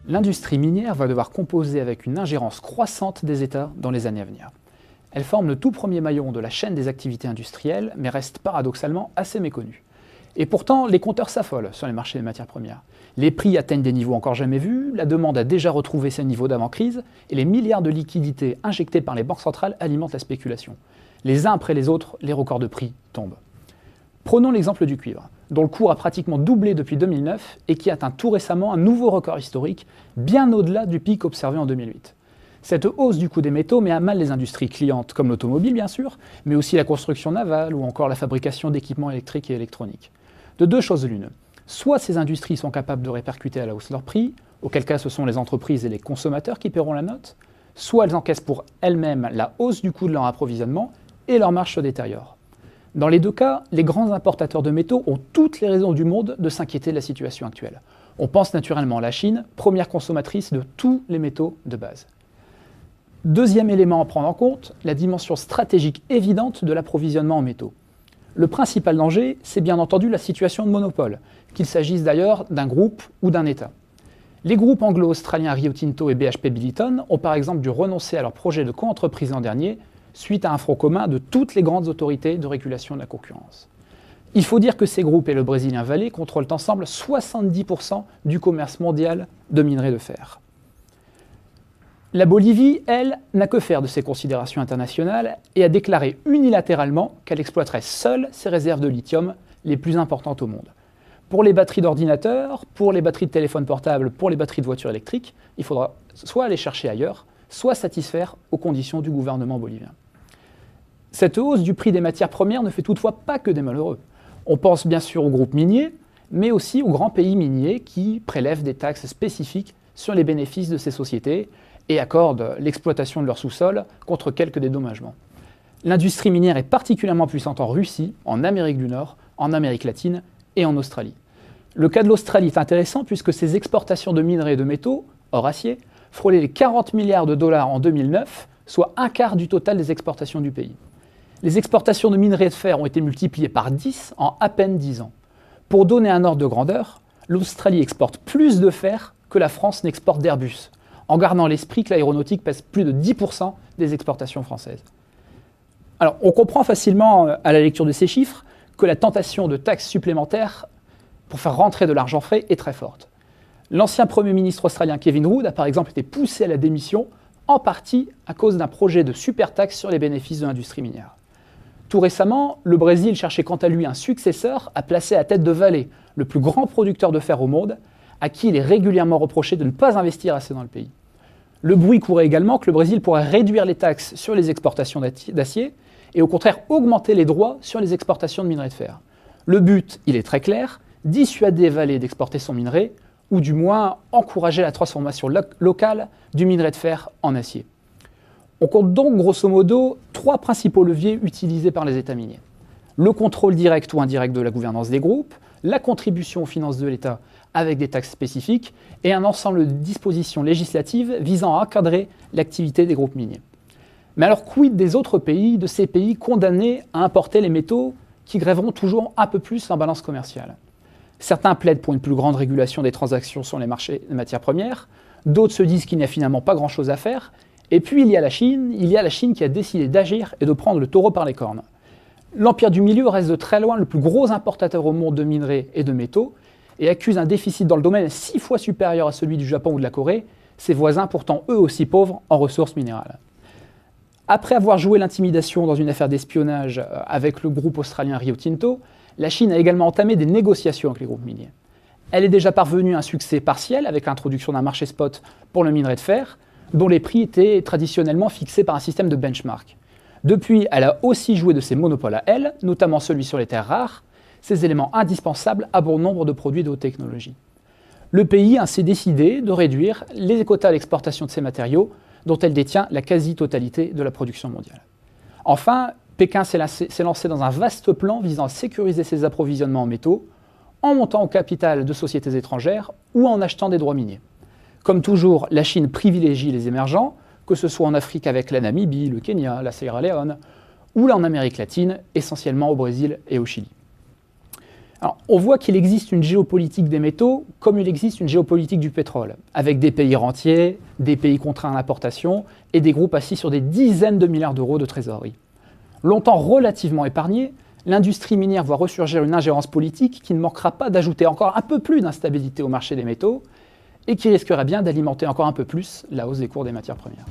L'industrie minière va devoir composer avec une ingérence croissante des États dans les années à venir. Elle forme le tout premier maillon de la chaîne des activités industrielles, mais reste paradoxalement assez méconnue. Et pourtant, les compteurs s'affolent sur les marchés des matières premières. Les prix atteignent des niveaux encore jamais vus, la demande a déjà retrouvé ses niveaux d'avant-crise, et les milliards de liquidités injectés par les banques centrales alimentent la spéculation. Les uns après les autres, les records de prix tombent. Prenons l'exemple du cuivre, dont le cours a pratiquement doublé depuis 2009 et qui atteint tout récemment un nouveau record historique, bien au-delà du pic observé en 2008. Cette hausse du coût des métaux met à mal les industries clientes, comme l'automobile bien sûr, mais aussi la construction navale ou encore la fabrication d'équipements électriques et électroniques. De deux choses l'une. Soit ces industries sont capables de répercuter à la hausse leurs prix, auquel cas ce sont les entreprises et les consommateurs qui paieront la note, soit elles encaissent pour elles-mêmes la hausse du coût de leur approvisionnement et leur marge se détériore. Dans les deux cas, les grands importateurs de métaux ont toutes les raisons du monde de s'inquiéter de la situation actuelle. On pense naturellement à la Chine, première consommatrice de tous les métaux de base. Deuxième élément à prendre en compte, la dimension stratégique évidente de l'approvisionnement en métaux. Le principal danger, c'est bien entendu la situation de monopole, qu'il s'agisse d'ailleurs d'un groupe ou d'un État. Les groupes anglo-australiens Rio Tinto et BHP Billiton ont par exemple dû renoncer à leur projet de coentreprise l'an dernier, suite à un front commun de toutes les grandes autorités de régulation de la concurrence. Il faut dire que ces groupes et le brésilien Vale contrôlent ensemble 70% du commerce mondial de minerais de fer. La Bolivie, elle, n'a que faire de ces considérations internationales et a déclaré unilatéralement qu'elle exploiterait seule ses réserves de lithium les plus importantes au monde. Pour les batteries d'ordinateurs, pour les batteries de téléphone portable, pour les batteries de voitures électriques, il faudra soit aller chercher ailleurs, soit satisfaire aux conditions du gouvernement bolivien. Cette hausse du prix des matières premières ne fait toutefois pas que des malheureux. On pense bien sûr aux groupes miniers, mais aussi aux grands pays miniers qui prélèvent des taxes spécifiques sur les bénéfices de ces sociétés et accordent l'exploitation de leur sous-sol contre quelques dédommagements. L'industrie minière est particulièrement puissante en Russie, en Amérique du Nord, en Amérique latine et en Australie. Le cas de l'Australie est intéressant puisque ses exportations de minerais et de métaux, hors acier, frôlaient les 40 milliards de dollars en 2009, soit un quart du total des exportations du pays. Les exportations de minerais de fer ont été multipliées par 10 en à peine 10 ans. Pour donner un ordre de grandeur, l'Australie exporte plus de fer que la France n'exporte d'Airbus, en gardant à l'esprit que l'aéronautique pèse plus de 10% des exportations françaises. Alors, on comprend facilement, à la lecture de ces chiffres, que la tentation de taxes supplémentaires pour faire rentrer de l'argent frais est très forte. L'ancien Premier ministre australien Kevin Rudd a par exemple été poussé à la démission, en partie à cause d'un projet de super taxe sur les bénéfices de l'industrie minière. Tout récemment, le Brésil cherchait quant à lui un successeur à placer à tête de Vale, le plus grand producteur de fer au monde, à qui il est régulièrement reproché de ne pas investir assez dans le pays. Le bruit courait également que le Brésil pourrait réduire les taxes sur les exportations d'acier et au contraire augmenter les droits sur les exportations de minerais de fer. Le but, il est très clair, dissuader Vale d'exporter son minerai, ou du moins encourager la transformation locale du minerai de fer en acier. On compte donc grosso modo 3 principaux leviers utilisés par les États miniers. Le contrôle direct ou indirect de la gouvernance des groupes, la contribution aux finances de l'État avec des taxes spécifiques et un ensemble de dispositions législatives visant à encadrer l'activité des groupes miniers. Mais alors quid des autres pays, de ces pays condamnés à importer les métaux qui grèveront toujours un peu plus leur balance commerciale? Certains plaident pour une plus grande régulation des transactions sur les marchés de matières premières, d'autres se disent qu'il n'y a finalement pas grand-chose à faire, et puis il y a la Chine qui a décidé d'agir et de prendre le taureau par les cornes. L'Empire du Milieu reste de très loin le plus gros importateur au monde de minerais et de métaux, et accuse un déficit dans le domaine 6 fois supérieur à celui du Japon ou de la Corée, ses voisins pourtant eux aussi pauvres en ressources minérales. Après avoir joué l'intimidation dans une affaire d'espionnage avec le groupe australien Rio Tinto, la Chine a également entamé des négociations avec les groupes miniers. Elle est déjà parvenue à un succès partiel avec l'introduction d'un marché spot pour le minerai de fer, dont les prix étaient traditionnellement fixés par un système de benchmark. Depuis, elle a aussi joué de ses monopoles à elle, notamment celui sur les terres rares, ces éléments indispensables à bon nombre de produits de haute technologie. Le pays a ainsi décidé de réduire les quotas d'exportation de ces matériaux, dont elle détient la quasi-totalité de la production mondiale. Enfin, Pékin s'est lancé dans un vaste plan visant à sécuriser ses approvisionnements en métaux, en montant au capital de sociétés étrangères ou en achetant des droits miniers. Comme toujours, la Chine privilégie les émergents, que ce soit en Afrique avec la Namibie, le Kenya, la Sierra Leone, ou là en Amérique latine, essentiellement au Brésil et au Chili. Alors, on voit qu'il existe une géopolitique des métaux comme il existe une géopolitique du pétrole, avec des pays rentiers, des pays contraints à l'importation et des groupes assis sur des dizaines de milliards d'euros de trésorerie. Longtemps relativement épargnée, l'industrie minière voit ressurgir une ingérence politique qui ne manquera pas d'ajouter encore un peu plus d'instabilité au marché des métaux et qui risquerait bien d'alimenter encore un peu plus la hausse des cours des matières premières.